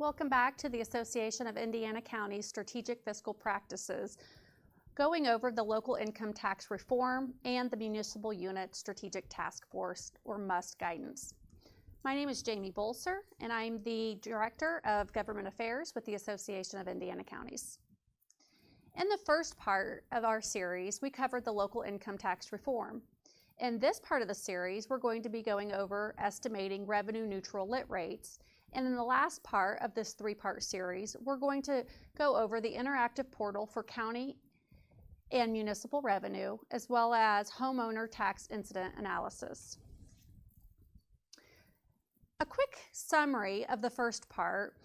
Welcome back to the Association of Indiana Counties Strategic Fiscal Practices, going over the local income tax reform and the Municipal Unit Strategic Task Force, or MUST guidance. My name is Jamie Bolser, and I'm the Director of Government Affairs with the Association of Indiana Counties. In the first part of our series, we covered the local income tax reform. In this part of the series, we're going to be going over estimating revenue neutral lit rates. And in the last part of this three-part series, we're going to go over the interactive portal for county and municipal revenue, as well as homeowner tax incident analysis. A quick summary of the first part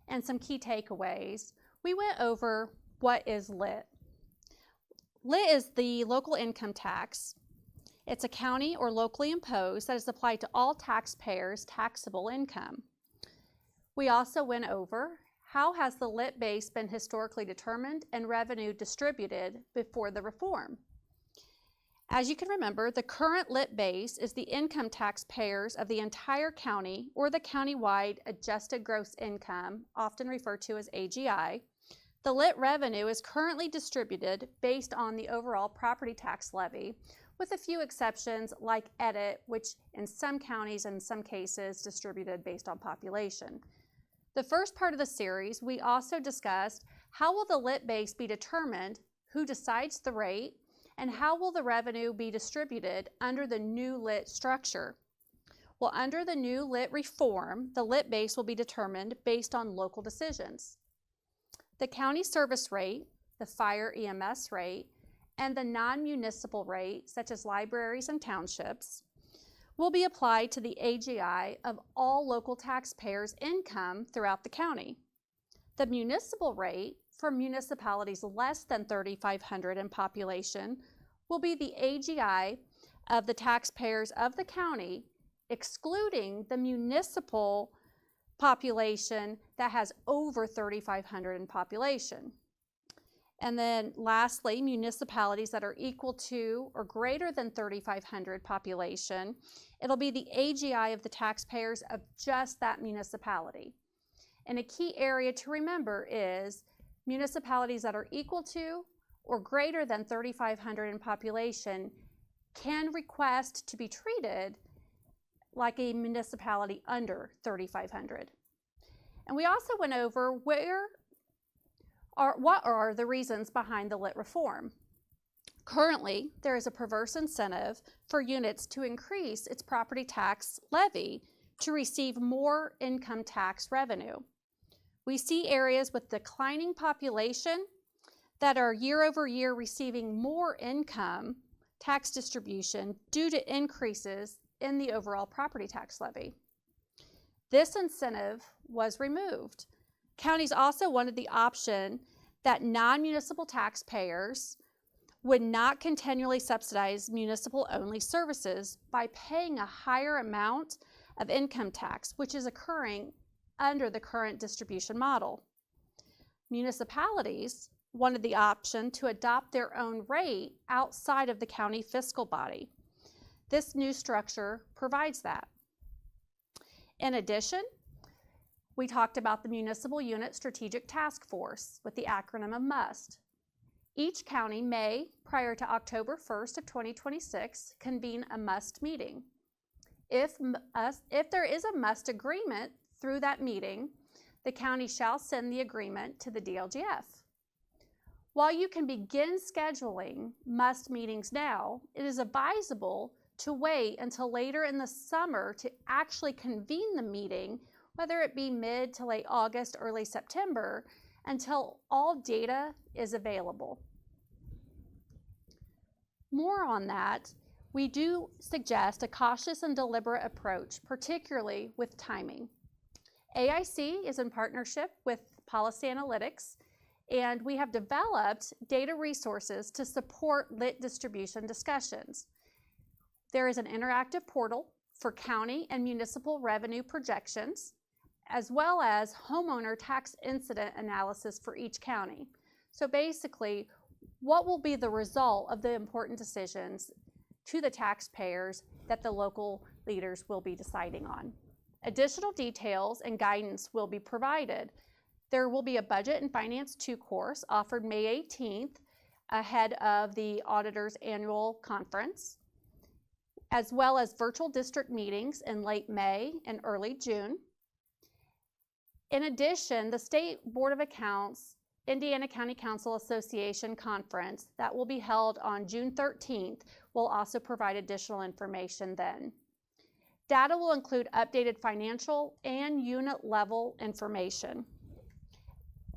and some key takeaways. We went over what is LIT. LIT is the local income tax. It's a county or locally imposed that is applied to all taxpayers' taxable income. We also went over how has the LIT base been historically determined and revenue distributed before the reform. As you can remember, the current LIT base is the income tax payers of the entire county or the countywide adjusted gross income, often referred to as AGI. The LIT revenue is currently distributed based on the overall property tax levy, with a few exceptions like edit, which in some counties and in some cases distributed based on population. The first part of the series, we also discussed how will the LIT base be determined, who decides the rate, and how will the revenue be distributed under the new LIT structure. Well, under the new LIT reform, the LIT base will be determined based on local decisions. The county service rate, the fire EMS rate, and the non-municipal rate, such as libraries and townships, will be applied to the AGI of all local taxpayers' income throughout the county. The municipal rate for municipalities less than 3,500 in population will be the AGI of the taxpayers of the county, excluding the municipal population that has over 3,500 in population. And then lastly, municipalities that are equal to or greater than 3,500 population, it'll be the AGI of the taxpayers of just that municipality. And a key area to remember is municipalities that are equal to or greater than 3,500 in population can request to be treated like a municipality under 3,500. And we also went over what are the reasons behind the LIT reform. Currently, there is a perverse incentive for units to increase its property tax levy to receive more income tax revenue. We see areas with declining population that are year over year receiving more income tax distribution due to increases in the overall property tax levy. This incentive was removed. Counties also wanted the option that non-municipal taxpayers would not continually subsidize municipal-only services by paying a higher amount of income tax, which is occurring under the current distribution model. Municipalities wanted the option to adopt their own rate outside of the county fiscal body. This new structure provides that. In addition, we talked about the Municipal Unit Strategic Task Force with the acronym of MUST. Each county may, prior to October 1st of 2026, convene a MUST meeting. If there is a MUST agreement through that meeting, the county shall send the agreement to the DLGF. While you can begin scheduling MUST meetings now, it is advisable to wait until later in the summer to actually convene the meeting, whether it be mid to late August, early September, until all data is available. More on that, we do suggest a cautious and deliberate approach, particularly with timing. AIC is in partnership with Policy Analytics, and we have developed data resources to support LIT distribution discussions. There is an interactive portal for county and municipal revenue projections, as well as homeowner tax incident analysis for each county. So basically, what will be the result of the important decisions to the taxpayers that the local leaders will be deciding on? Additional details and guidance will be provided. There will be a Budget and Finance 2 course offered May 18th ahead of the auditor's annual conference, as well as virtual district meetings in late May and early June. In addition, the State Board of Accounts Indiana County Council Association Conference that will be held on June 13th will also provide additional information then. Data will include updated financial and unit level information.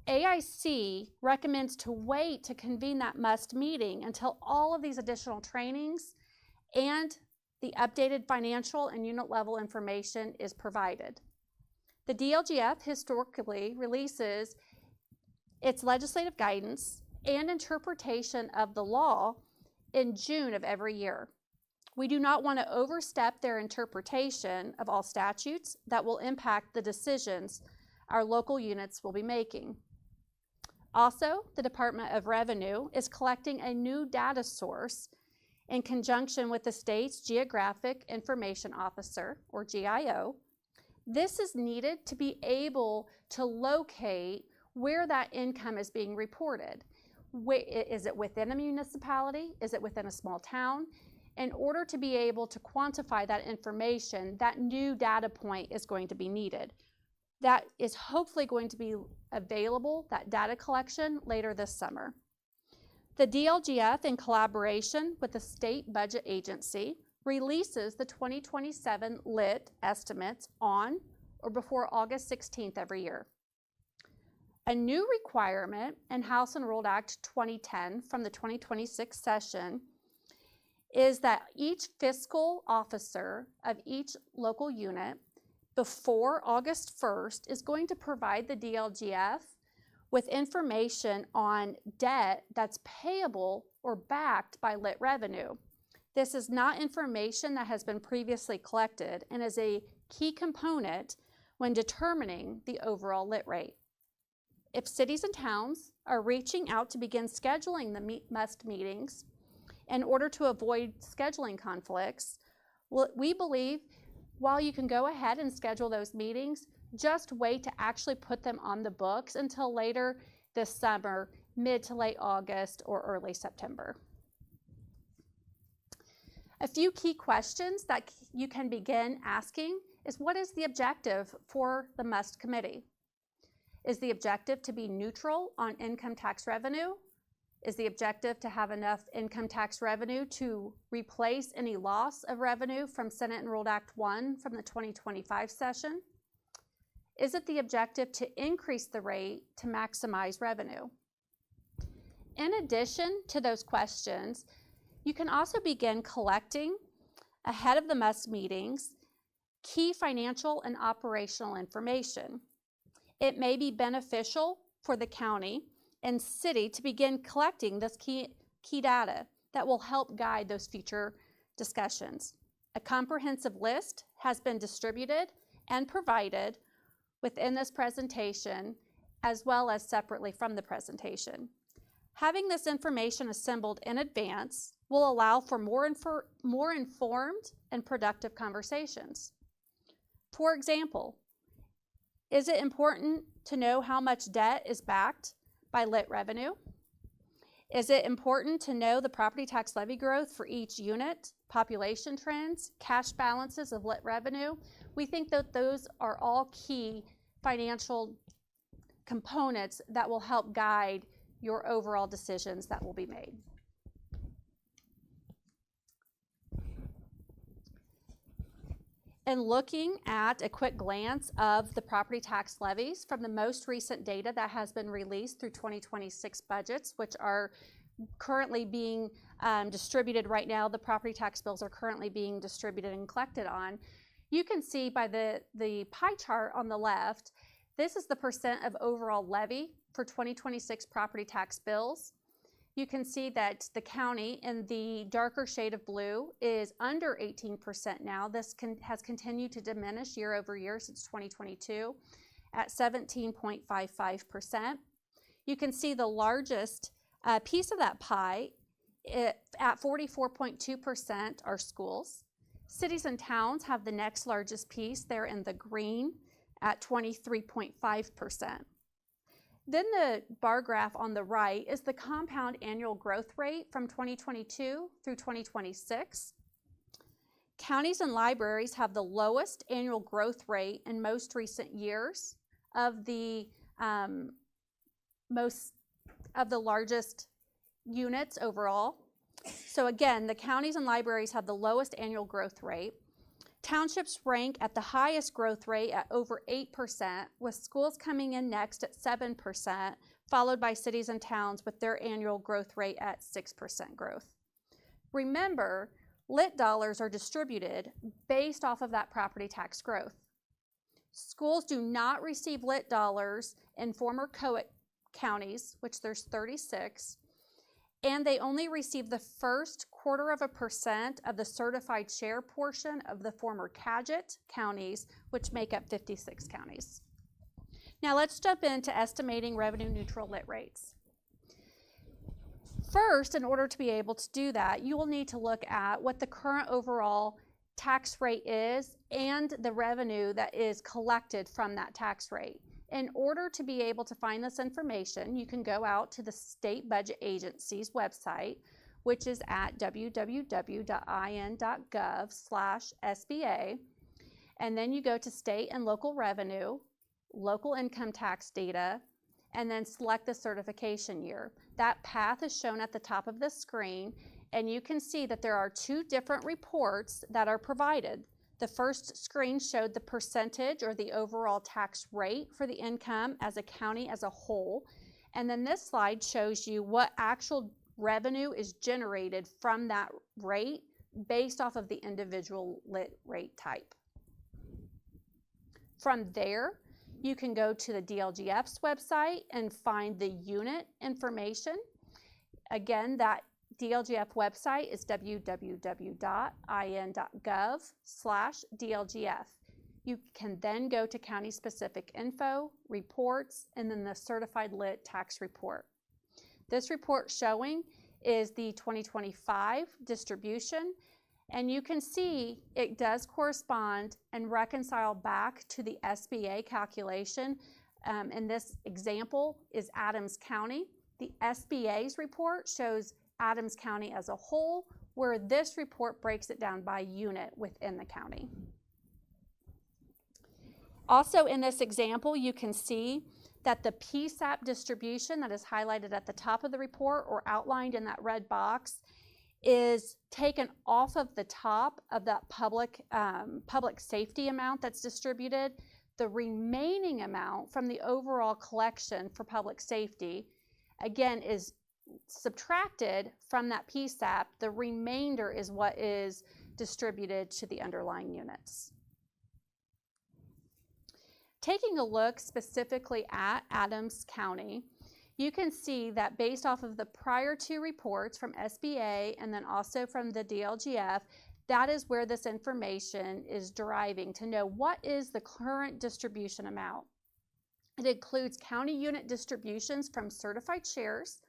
AIC recommends to wait to convene that must meeting until all of these additional trainings and the updated financial and unit level information is provided. The DLGF historically releases its legislative guidance and interpretation of the law in June of every year. We do not want to overstep their interpretation of all statutes that will impact the decisions our local units will be making. Also, the Department of Revenue is collecting a new data source in conjunction with the state's Geographic Information Officer, or GIO. This is needed to be able to locate where that income is being reported. Is it within a municipality? Is it within a small town? In order to be able to quantify that information, that new data point is going to be needed. That is hopefully going to be available, that data collection, later this summer. The DLGF, in collaboration with the State Budget Agency, releases the 2027 LIT estimates on or before August 16th every year. A new requirement in House Enrolled Act 2010 from the 2026 session is that each fiscal officer of each local unit before August 1st is going to provide the DLGF with information on debt that's payable or backed by LIT revenue. This is not information that has been previously collected and is a key component when determining the overall LIT rate. If cities and towns are reaching out to begin scheduling the must meetings in order to avoid scheduling conflicts, we believe while you can go ahead and schedule those meetings, just wait to actually put them on the books until later this summer, mid to late August or early September. A few key questions that you can begin asking is, what is the objective for the MUST committee? Is the objective to be neutral on income tax revenue? Is the objective to have enough income tax revenue to replace any loss of revenue from Senate Enrolled Act 1 from the 2025 session? Is it the objective to increase the rate to maximize revenue? In addition to those questions, you can also begin collecting, ahead of the MUST meetings, key financial and operational information. It may be beneficial for the county and city to begin collecting this key data that will help guide those future discussions. A comprehensive list has been distributed and provided within this presentation, as well as separately from the presentation. Having this information assembled in advance will allow for more informed and productive conversations. For example, is it important to know how much debt is backed by LIT revenue? Is it important to know the property tax levy growth for each unit, population trends, cash balances of LIT revenue? We think that those are all key financial components that will help guide your overall decisions that will be made. And looking at a quick glance of the property tax levies from the most recent data that has been released through 2026 budgets, which are currently being distributed right now, the property tax bills are currently being distributed and collected on. You can see by the pie chart on the left, this is the percent of overall levy for 2026 property tax bills. You can see that the county in the darker shade of blue is under 18% now. This has continued to diminish year over year since 2022 at 17.55%. You can see the largest piece of that pie at 44.2% are schools, Cities and towns have the next largest piece. They're in the green at 23.5%. Then the bar graph on the right is the compound annual growth rate from 2022 through 2026. Counties and libraries have the lowest annual growth rate in most recent years of the largest units overall. So again, the counties and libraries have the lowest annual growth rate. Townships rank at the highest growth rate at over 8%, with schools coming in next at 7%, followed by cities and towns with their annual growth rate at 6% growth. Remember, lit dollars are distributed based off of that property tax growth. Schools do not receive lit dollars in former COIT counties, which there's 36, and they only receive the first 0.25% of the certified share portion of the former CAGIT counties, which make up 56 counties. Now let's jump into estimating revenue neutral lit rates. First, in order to be able to do that, you will need to look at what the current overall tax rate is and the revenue that is collected from that tax rate. In order to be able to find this information, you can go out to the State Budget Agency's website, which is at www.in.gov/SBA, and then you go to State and Local Revenue, Local Income Tax Data, and then select the certification year. That path is shown at the top of the screen, and you can see that there are two different reports that are provided. The first screen showed the percentage or the overall tax rate for the income as a county as a whole. And then this slide shows you what actual revenue is generated from that rate based off of the individual lit rate type. From there, you can go to the DLGF's website and find the unit information. Again, that DLGF website is www.in.gov/DLGF. You can then go to county-specific info, reports, and then the certified lit tax report. This report showing is the 2025 distribution, and you can see it does correspond and reconcile back to the SBA calculation. In this example is Adams County. The SBA's report shows Adams County as a whole, where this report breaks it down by unit within the county. Also in this example, you can see that the PSAP distribution that is highlighted at the top of the report or outlined in that red box is taken off of the top of that public safety amount that's distributed. The remaining amount from the overall collection for public safety, again, is subtracted from that PSAP. The remainder is what is distributed to the underlying units. Taking a look specifically at Adams County, you can see that based off of the prior two reports from SBA and then also from the DLGF, that is where this information is deriving to know what is the current distribution amount. It includes county unit distributions from certified shares,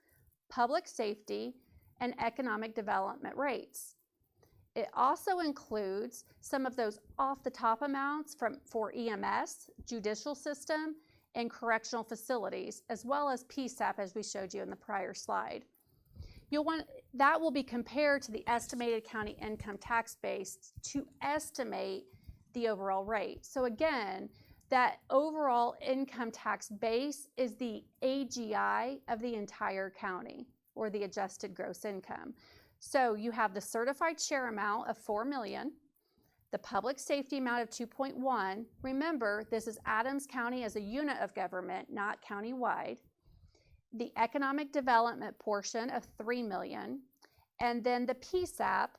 public safety, and economic development rates. It also includes some of those off-the-top amounts for EMS, judicial system, and correctional facilities, as well as PSAP, as we showed you in the prior slide. That will be compared to the estimated county income tax base to estimate the overall rate. So again, that overall income tax base is the AGI of the entire county, or the adjusted gross income. So you have the certified share amount of $4 million, the public safety amount of 2.1. Remember, this is Adams County as a unit of government, not countywide. The economic development portion of $3 million, and then the PSAP,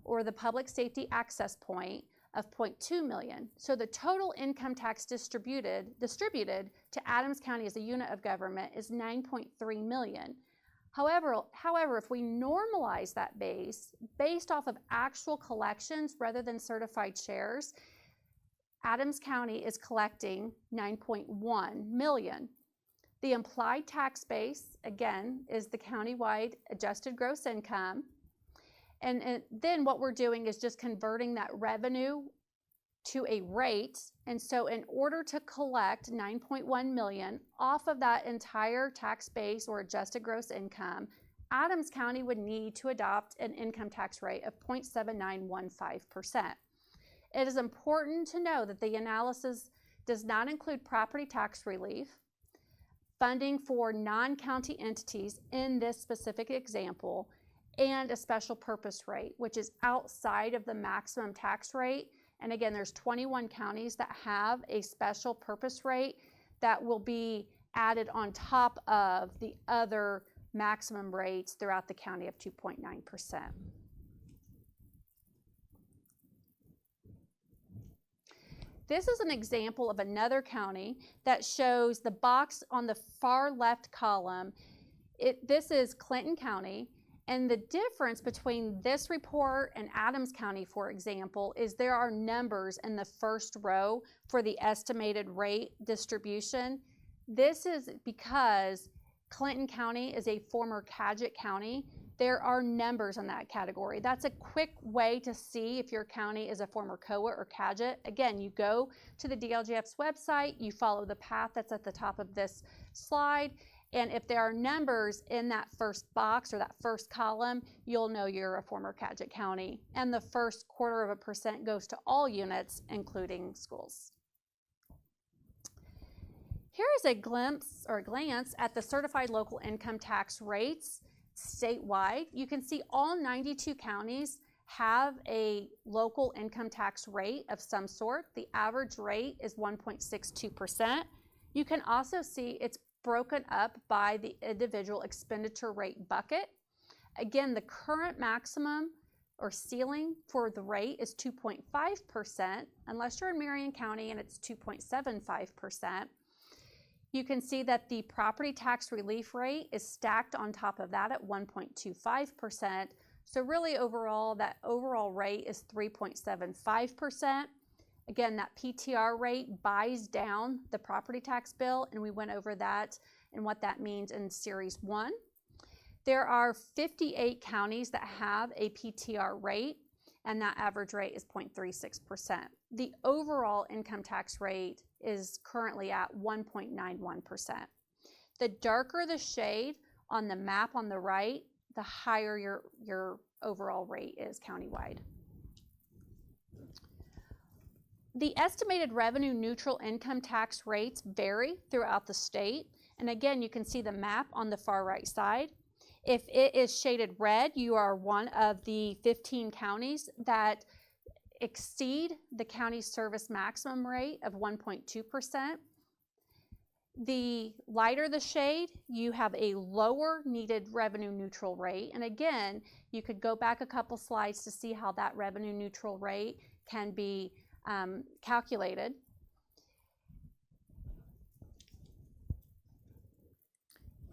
or the public safety access point, of $0.2 million. So the total income tax distributed to Adams County as a unit of government is $9.3 million. However, if we normalize that base based off of actual collections rather than certified shares, Adams County is collecting $9.1 million. The implied tax base, again, is the countywide adjusted gross income. And then what we're doing is just converting that revenue to a rate. And so in order to collect $9.1 million off of that entire tax base or adjusted gross income, Adams County would need to adopt an income tax rate of 0.7915%. It is important to know that the analysis does not include property tax relief, funding for non-county entities in this specific example, and a special purpose rate, which is outside of the maximum tax rate. And again, there's 21 counties that have a special purpose rate that will be added on top of the other maximum rates throughout the county of 2.9%. This is an example of another county that shows the box on the far left column. This is Clinton County, and the difference between this report and Adams County, for example, is there are numbers in the first row for the estimated rate distribution. This is because Clinton County is a former Cadgett County. There are numbers in that category. That's a quick way to see if your county is a former COA or Cadgett. Again, you go to the DLGF's website, you follow the path that's at the top of this slide, and if there are numbers in that first box or that first column, you'll know you're a former Cadgett County. And the first 0.25% goes to all units, including schools. Here is a glimpse or a glance at the certified local income tax rates statewide. You can see all 92 counties have a local income tax rate of some sort. The average rate is 1.62%. You can also see it's broken up by the individual expenditure rate bucket. Again, the current maximum or ceiling for the rate is 2.5%, unless you're in Marion County and it's 2.75%. You can see that the property tax relief rate is stacked on top of that at 1.25%. So really overall, that overall rate is 3.75%. Again, that PTR rate buys down the property tax bill, and we went over that and what that means in Series 1. There are 58 counties that have a PTR rate, and that average rate is 0.36%. The overall income tax rate is currently at 1.91%. The darker the shade on the map on the right, the higher your overall rate is countywide. The estimated revenue neutral income tax rates vary throughout the state. And again, you can see the map on the far right side. If it is shaded red, you are one of the 15 counties that exceed the county service maximum rate of 1.2%. The lighter the shade, you have a lower needed revenue neutral rate. And again, you could go back a couple slides to see how that revenue neutral rate can be calculated.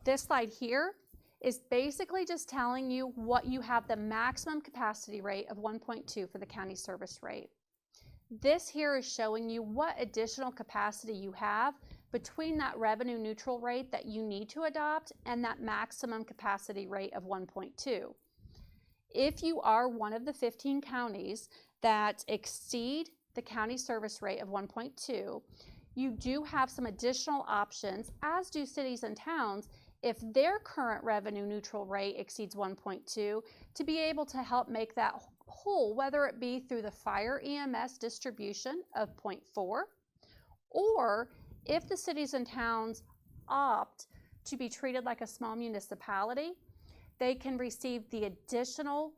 This slide here is basically just telling you what you have the maximum capacity rate of 1.2 for the county service rate. This here is showing you what additional capacity you have between that revenue neutral rate that you need to adopt and that maximum capacity rate of 1.2. If you are one of the 15 counties that exceed the county service rate of 1.2, you do have some additional options, as do cities and towns, if their current revenue neutral rate exceeds 1.2, to be able to help make that whole, whether it be through the fire EMS distribution of 0.4, or if the cities and towns opt to be treated like a small municipality, they can receive the additional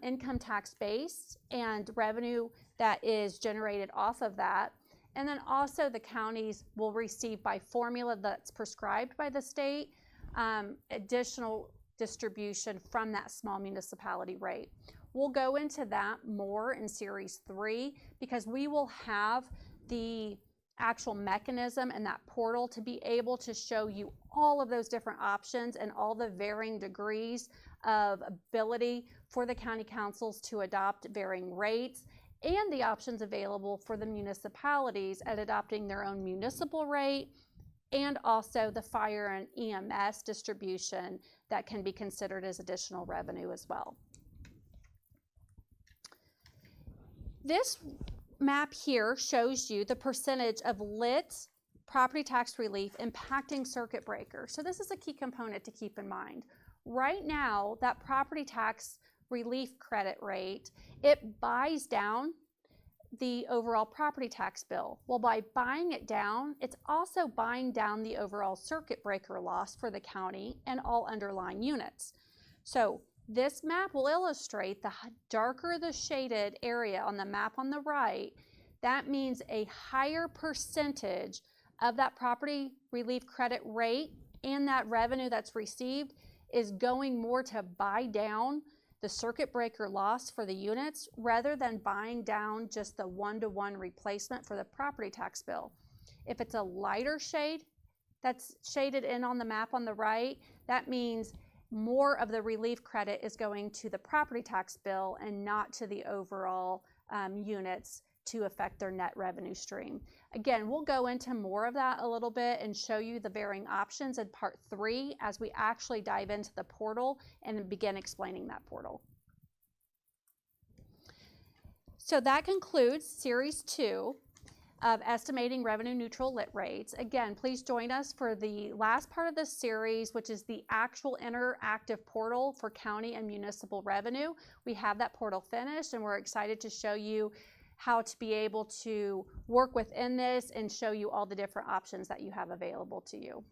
income tax base and revenue that is generated off of that. And then also the counties will receive, by formula that's prescribed by the state, additional distribution from that small municipality rate. We'll go into that more in Series 3 because we will have the actual mechanism and that portal to be able to show you all of those different options and all the varying degrees of ability for the county councils to adopt varying rates, and the options available for the municipalities at adopting their own municipal rate, and also the fire and EMS distribution that can be considered as additional revenue as well. This map here shows you the percentage of lit property tax relief impacting circuit breaker. So this is a key component to keep in mind. Right now, that property tax relief credit rate, it buys down the overall property tax bill. Well, by buying it down, it's also buying down the overall circuit breaker loss for the county and all underlying units. So this map will illustrate the darker the shaded area on the map on the right, that means a higher percentage of that property relief credit rate and that revenue that's received is going more to buy down the circuit breaker loss for the units rather than buying down just the one-to-one replacement for the property tax bill. If it's a lighter shade that's shaded in on the map on the right, that means more of the relief credit is going to the property tax bill and not to the overall units to affect their net revenue stream. Again, we'll go into more of that a little bit and show you the varying options in part 3 as we actually dive into the portal and begin explaining that portal. So that concludes series 2 of estimating revenue neutral lit rates. Again, please join us for the last part of this series, which is the actual interactive portal for county and municipal revenue. We have that portal finished and we're excited to show you how to be able to work within this and show you all the different options that you have available to you.